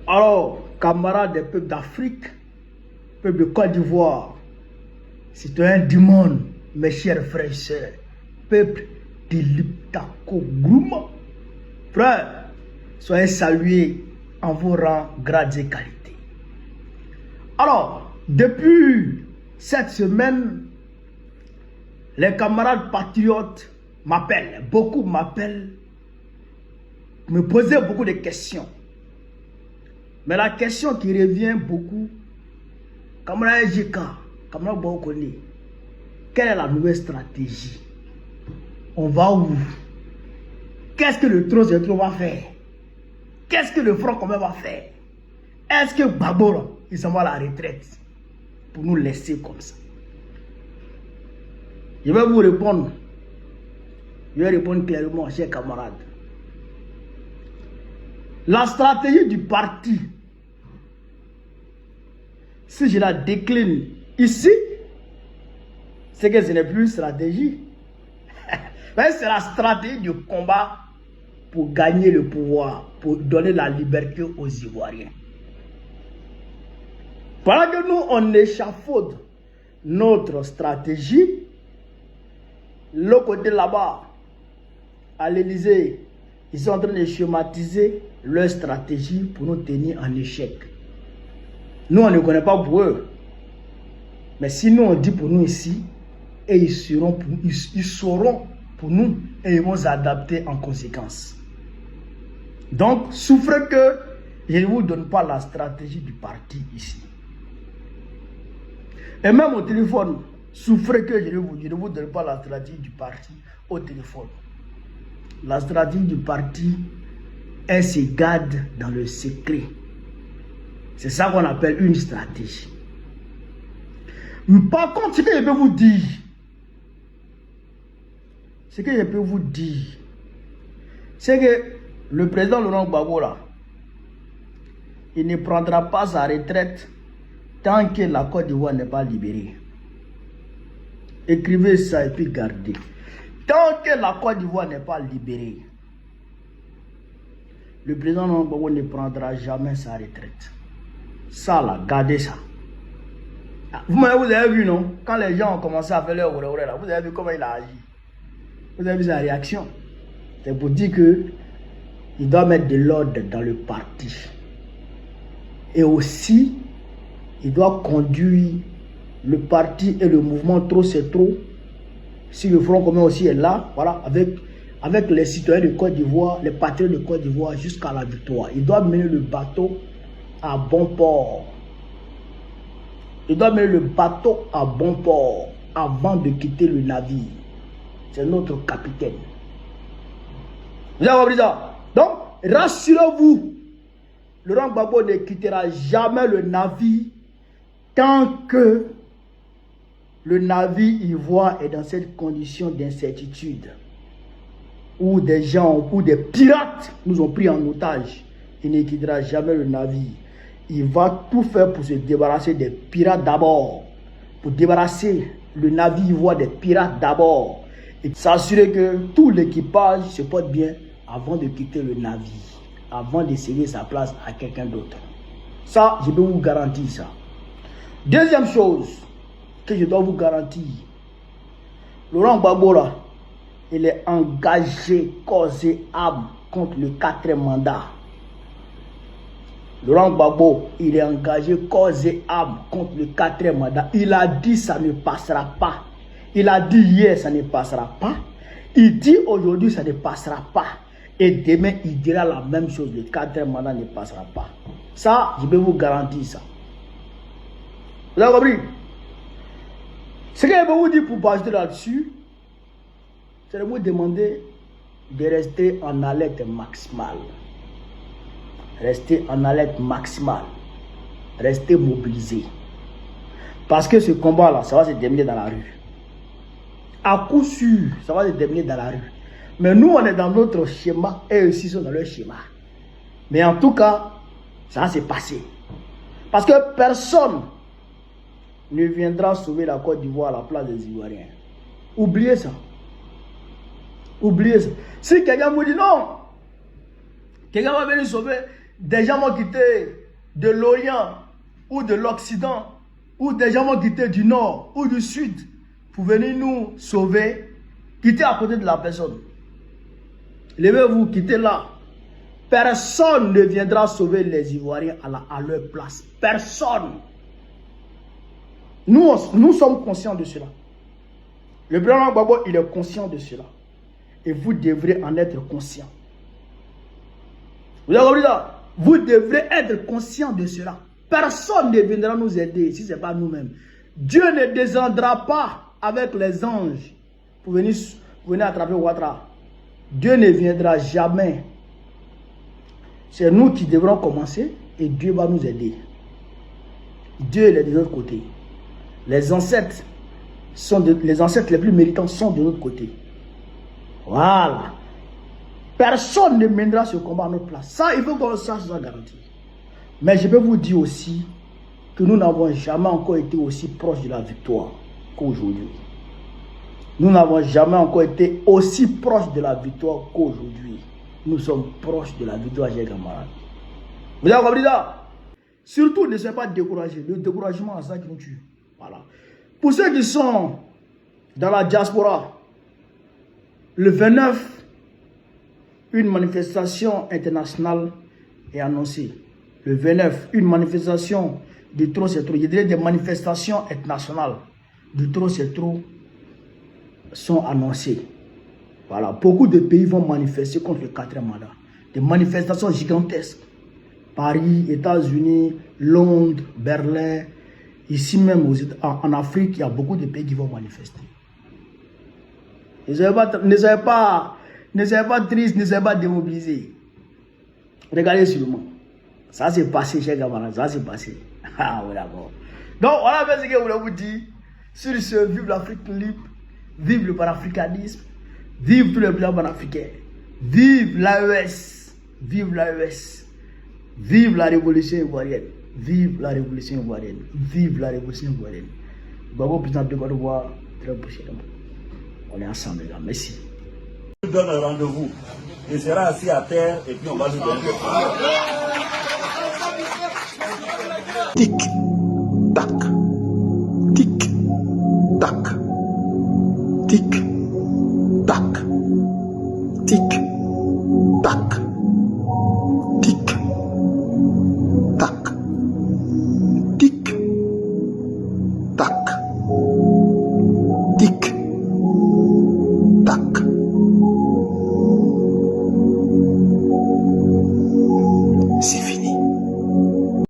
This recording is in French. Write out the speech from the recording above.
Alors, camarades des peuples d'Afrique, peuple de Côte d'Ivoire, citoyens du monde, mes chers frères et sœurs, peuple de l'Iptako Grouma, frères, soyez salués en vos rangs, grades et qualités. Alors, depuis cette semaine, les camarades patriotes m'appellent, beaucoup m'appellent, me posaient beaucoup de questions. Mais la question qui revient beaucoup, camarade JK, camarade Bokone, quelle est la nouvelle stratégie? On va où? Qu'est-ce que le Trozzetro va faire? Qu'est-ce que le Front commun va faire? Est-ce que Gbagbo, il s'en va à la retraite pour nous laisser comme ça? Je vais vous répondre. Je vais répondre clairement, chers camarades. La stratégie du parti, si je la décline ici, c'est que ce n'est plus une stratégie. C'est la stratégie du combat pour gagner le pouvoir, pour donner la liberté aux Ivoiriens. Pendant que nous, on échafaude notre stratégie, le côté là-bas, à l'Élysée, ils sont en train de schématiser leur stratégie pour nous tenir en échec. Nous, on ne connaît pas pour eux. Mais si nous, on dit pour nous ici, et ils sauront pour nous et ils vont s'adapter en conséquence. Donc, souffrez que je ne vous donne pas la stratégie du parti ici. Et même au téléphone, souffrez que je ne vous donne pas la stratégie du parti au téléphone. La stratégie du parti, elle se garde dans le secret. C'est ça qu'on appelle une stratégie. Par contre, ce que je peux vous dire, c'est que le président Laurent Gbagbo là, il ne prendra pas sa retraite tant que la Côte d'Ivoire n'est pas libérée. Écrivez ça et puis gardez. Tant que la Côte d'Ivoire n'est pas libérée, le président Laurent Gbagbo ne prendra jamais sa retraite. Ça là, gardez ça. Vous avez vu, non? Quand les gens ont commencé à faire leur oreille là, vous avez vu comment il a agi. Vous avez vu sa réaction. C'est pour dire que il doit mettre de l'ordre dans le parti. Et aussi, il doit conduire le parti et le mouvement Trop c'est trop. Si le Front commun aussi est là, voilà, avec les citoyens de Côte d'Ivoire, les patriotes de Côte d'Ivoire jusqu'à la victoire. Il doit mener le bateau à bon port. Il doit mener le bateau à bon port avant de quitter le navire. C'est notre capitaine. Vous avez compris ça? Donc, rassurez-vous, Laurent Gbagbo ne quittera jamais le navire tant que le navire ivoire est dans cette condition d'incertitude. Où des gens, où des pirates nous ont pris en otage. Il ne quittera jamais le navire. Il va tout faire pour se débarrasser des pirates d'abord. Pour débarrasser le navire ivoire des pirates d'abord. Et s'assurer que tout l'équipage se porte bien avant de quitter le navire. Avant de céder sa place à quelqu'un d'autre. Ça, je peux vous garantir ça. Deuxième chose que je dois vous garantir. Laurent Gbagbo là, il est engagé corps et âme contre le 4e mandat. Laurent Gbagbo, il est engagé corps et âme contre le 4e mandat. Il a dit ça ne passera pas. Il a dit hier ça ne passera pas. Il dit aujourd'hui ça ne passera pas. Et demain il dira la même chose. Le 4e mandat ne passera pas. Ça, je peux vous garantir ça. Vous avez compris? Ce que je peux vous dire pour passer là-dessus, c'est de vous demander de rester en alerte maximale. Restez en alerte maximale. Restez mobilisés. Parce que ce combat-là, ça va se terminer dans la rue. À coup sûr, ça va se terminer dans la rue. Mais nous, on est dans notre schéma et eux aussi sont dans leur schéma. Mais en tout cas, ça va se passer. Parce que personne ne viendra sauver la Côte d'Ivoire à la place des Ivoiriens. Oubliez ça. Oubliez ça. Si quelqu'un vous dit non, quelqu'un va venir sauver, des gens vont quitter de l'Orient ou de l'Occident, ou des gens vont quitter du Nord ou du Sud pour venir nous sauver, quittez à côté de la personne. Levez-vous, quittez là. Personne ne viendra sauver les Ivoiriens à leur place. Personne. Nous sommes conscients de cela. Le président Gbagbo, il est conscient de cela. Et vous devrez en être conscient. Vous avez compris ça? Vous devrez être conscient de cela. Personne ne viendra nous aider si ce n'est pas nous-mêmes. Dieu ne descendra pas avec les anges pour venir attraper Ouattara. Dieu ne viendra jamais. C'est nous qui devrons commencer et Dieu va nous aider. Dieu est de notre côté. Les ancêtres les plus méritants sont de notre côté. Voilà. Personne ne mènera ce combat à notre place. Ça, il faut qu'on sache ça garantir. Mais je peux vous dire aussi que nous n'avons jamais encore été aussi proches de la victoire qu'aujourd'hui. Nous n'avons jamais encore été aussi proches de la victoire qu'aujourd'hui. Nous sommes proches de la victoire, chers camarades. Vous avez compris ça? Surtout, ne soyez pas découragés. Le découragement, c'est ça qui nous tue. Voilà. Pour ceux qui sont dans la diaspora, le 29, une manifestation internationale est annoncée. Le 29, une manifestation de trop c'est trop. Je dirais des manifestations internationales de trop c'est trop sont annoncées. Voilà. Beaucoup de pays vont manifester contre le 4e mandat. Des manifestations gigantesques. Paris, États-Unis, Londres, Berlin. Ici même en Afrique, il y a beaucoup de pays qui vont manifester. Ne soyez pas tristes, ne soyez pas démobilisés. Regardez seulement. Ça s'est passé, chers camarades, ça s'est passé. Ah oui, d'accord. Donc, voilà ce que je voulais vous dire. Sur ce, vive l'Afrique libre, vive le panafricanisme, vive tous les plans panafricains, vive l'AES, vive l'AES, vive la révolution ivoirienne, vive la révolution ivoirienne, vive la révolution ivoirienne. Gbagbo, président de Côte d'Ivoire, très prochainement. On est ensemble, les gars. Merci. Je vous donne un rendez-vous. Il sera assis à terre et puis on va lui donner des points. Tic, tac, tic, tac, tic, tac, tic, tac, tic, tac, tic, tac, tic, tac. C'est fini.